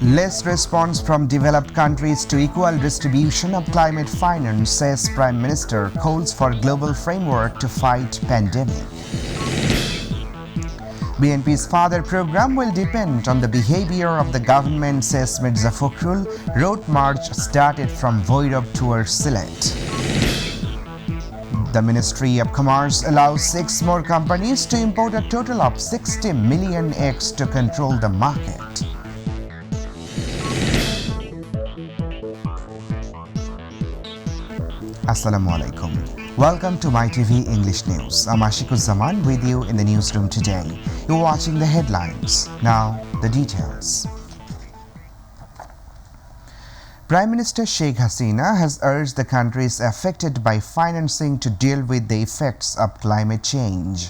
Less response from developed countries to equal distribution of climate finance, says Prime Minister, calls for global framework to fight pandemic. BNP's Father program will depend on the behavior of the government, says Mirza Fakhrul. Road march started from Voirab towards Sylhet. The Ministry of Commerce allows 6 more companies to import a total of 60 million eggs to control the market. Assalamu alaikum. Welcome to Mytv English News. I'm Ashikuzzaman with you in the newsroom today. You're watching the headlines. Now, the details. Prime Minister Sheikh Hasina has urged the countries affected by financing to deal with the effects of climate change.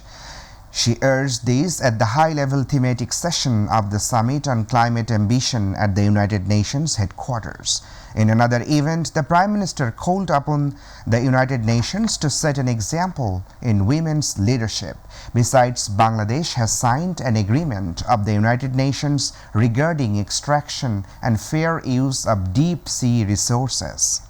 She urged this at the high-level thematic session of the Summit on Climate Ambition at the United Nations headquarters. In another event, the Prime Minister called upon the United Nations to set an example in women's leadership. Besides, Bangladesh has signed an agreement of the United Nations regarding extraction and fair use of deep-sea resources.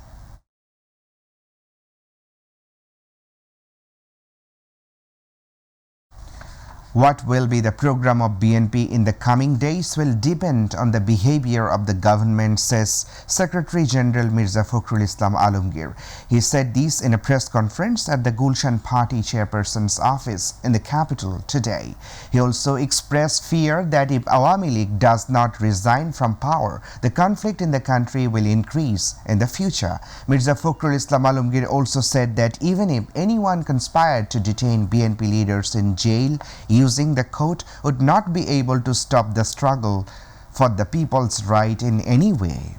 What will be the program of BNP in the coming days will depend on the behavior of the government, says Secretary General Mirza Fakhrul Islam Alamgir. He said this in a press conference at the Gulshan Party chairperson's office in the capital today. He also expressed fear that if Awami League does not resign from power, the conflict in the country will increase in the future. Mirza Fakhrul Islam Alamgir also said that even if anyone conspired to detain BNP leaders in jail, using the court would not be able to stop the struggle for the people's right in any way.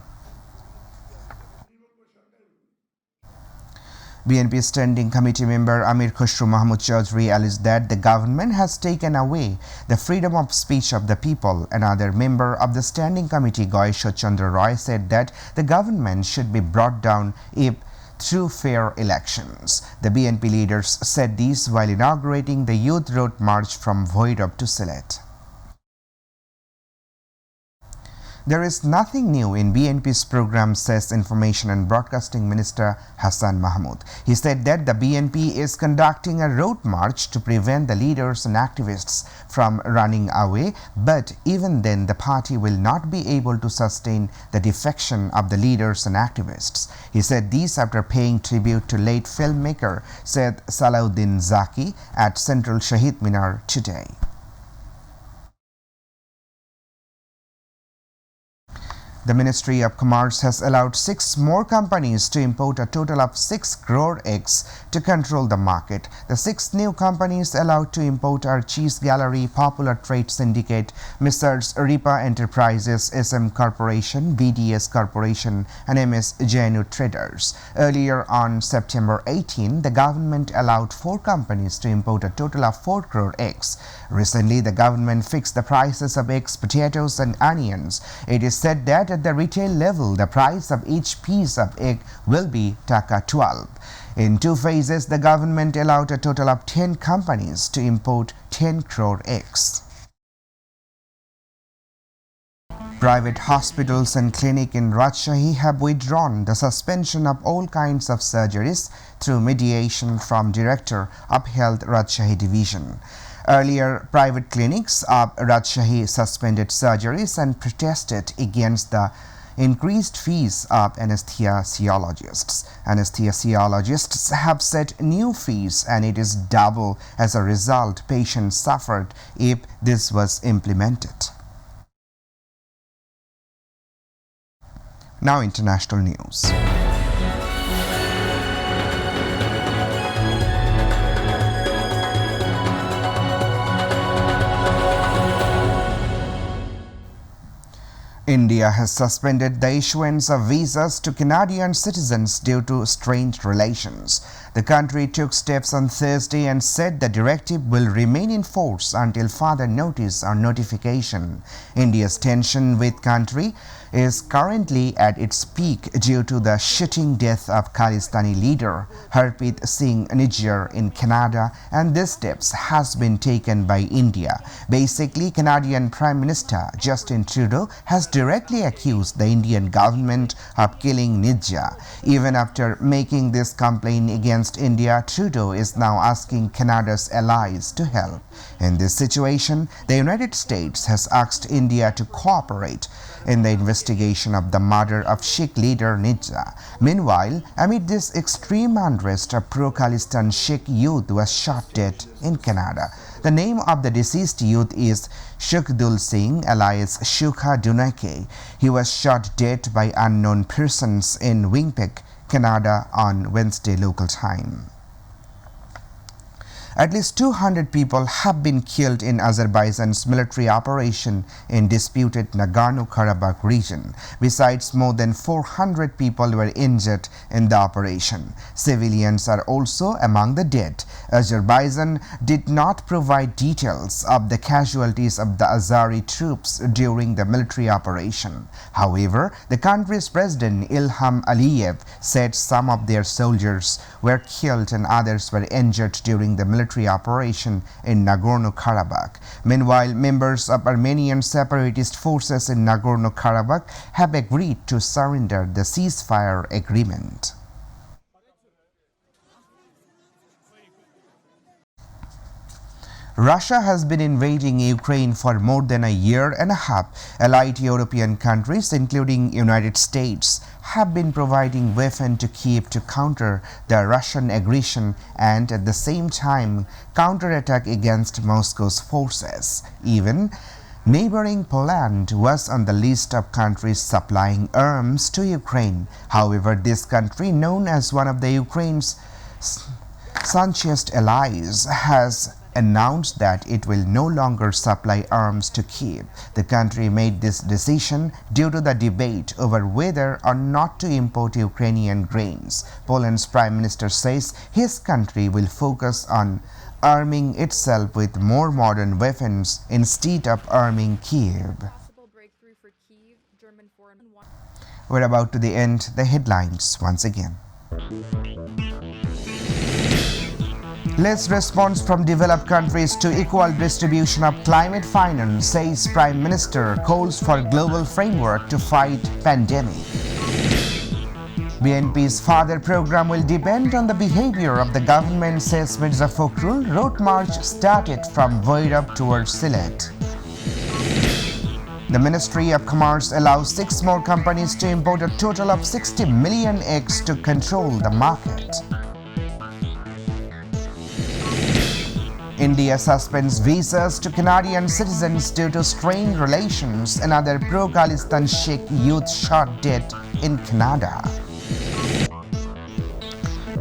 BNP Standing Committee member Amir Khusru Mahmud Chaudhry alleged that the government has taken away the freedom of speech of the people. Another member of the Standing Committee, Gaishot Chandra Roy, said that the government should be brought down if through fair elections. The BNP leaders said this while inaugurating the Youth Road March from Voirab to Sylhet. There is nothing new in BNP's program, says Information and Broadcasting Minister Hassan Mahmood. He said that the BNP is conducting a road march to prevent the leaders and activists from running away, but even then the party will not be able to sustain the defection of the leaders and activists. He said this after paying tribute to late filmmaker Syed Salahuddin Zaki at Central Shahid Minar today. The Ministry of Commerce has allowed 6 more companies to import a total of 6 crore eggs to control the market. The 6 new companies allowed to import are Cheese Gallery, Popular Trade Syndicate, Messrs. Ripa Enterprises, SM Corporation, BDS Corporation, and MS JNU Traders. Earlier on September 18, the government allowed 4 companies to import a total of 4 crore eggs. Recently, the government fixed the prices of eggs, potatoes, and onions. It is said that at the retail level, the price of each piece of egg will be Taka 12. In 2 phases, the government allowed a total of 10 companies to import 10 crore eggs. Private hospitals and clinics in Rajshahi have withdrawn the suspension of all kinds of surgeries through mediation from Director of Health Rajshahi Division. Earlier, private clinics of Rajshahi suspended surgeries and protested against the increased fees of anesthesiologists. Anesthesiologists have set new fees and it is double. As a result, patients suffered if this was implemented. Now, international news. India has suspended the issuance of visas to Canadian citizens due to strained relations. The country took steps on Thursday and said the directive will remain in force until further notice or notification. India's tension with country is currently at its peak due to the shooting death of Khalistani leader Harpreet Singh Nijjar in Canada, and this steps has been taken by India. Basically, Canadian Prime Minister Justin Trudeau has directly accused the Indian government of killing Nidja. Even after making this complaint against India, Trudeau is now asking Canada's allies to help. In this situation, the United States has asked India to cooperate in the investigation of the murder of Sikh leader Nidja. Meanwhile, amid this extreme unrest, a pro-Khalistan Sikh youth was shot dead in Canada. The name of the deceased youth is Sukhadul Singh, alias Shukha Dunake. He was shot dead by unknown persons in Winnipeg, Canada on Wednesday local time. At least 200 people have been killed in Azerbaijan's military operation in disputed Nagorno-Karabakh region. Besides, more than 400 people were injured in the operation. Civilians are also among the dead. Azerbaijan did not provide details of the casualties of the Azeri troops during the military operation. However, the country's president Ilham Aliyev said some of their soldiers were killed and others were injured during the military operation in Nagorno-Karabakh. Meanwhile, members of Armenian separatist forces in Nagorno-Karabakh have agreed to surrender the ceasefire agreement. Russia has been invading Ukraine for more than a year and a half. Allied European countries, including United States, have been providing weapons to Kyiv to counter the Russian aggression and at the same time counterattack against Moscow's forces. Even neighboring Poland was on the list of countries supplying arms to Ukraine. However, this country, known as one of the Ukraine's staunchest allies, has announced that it will no longer supply arms to Kyiv. The country made this decision due to the debate over whether or not to import Ukrainian grains. Poland's prime minister says his country will focus on arming itself with more modern weapons instead of arming Kyiv. We're about to end the headlines once again. Less response from developed countries to equal distribution of climate finance, says Prime Minister, calls for global framework to fight pandemic. BNP's Father program will depend on the behavior of the government, says Mirza Fakhrul. Road march started from Voirab towards Sylhet. The Ministry of Commerce allows 6 more companies to import a total of 60 million eggs to control the market. India suspends visas to Canadian citizens due to strained relations. Another pro-Khalistan Sikh youth shot dead in Canada.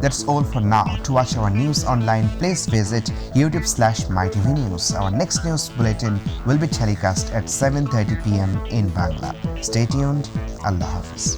That's all for now. To watch our news online, please visit YouTube/mytvnews News. Our next news bulletin will be telecast at 7:30 p.m. in Bangla. Stay tuned. Allah Hafiz.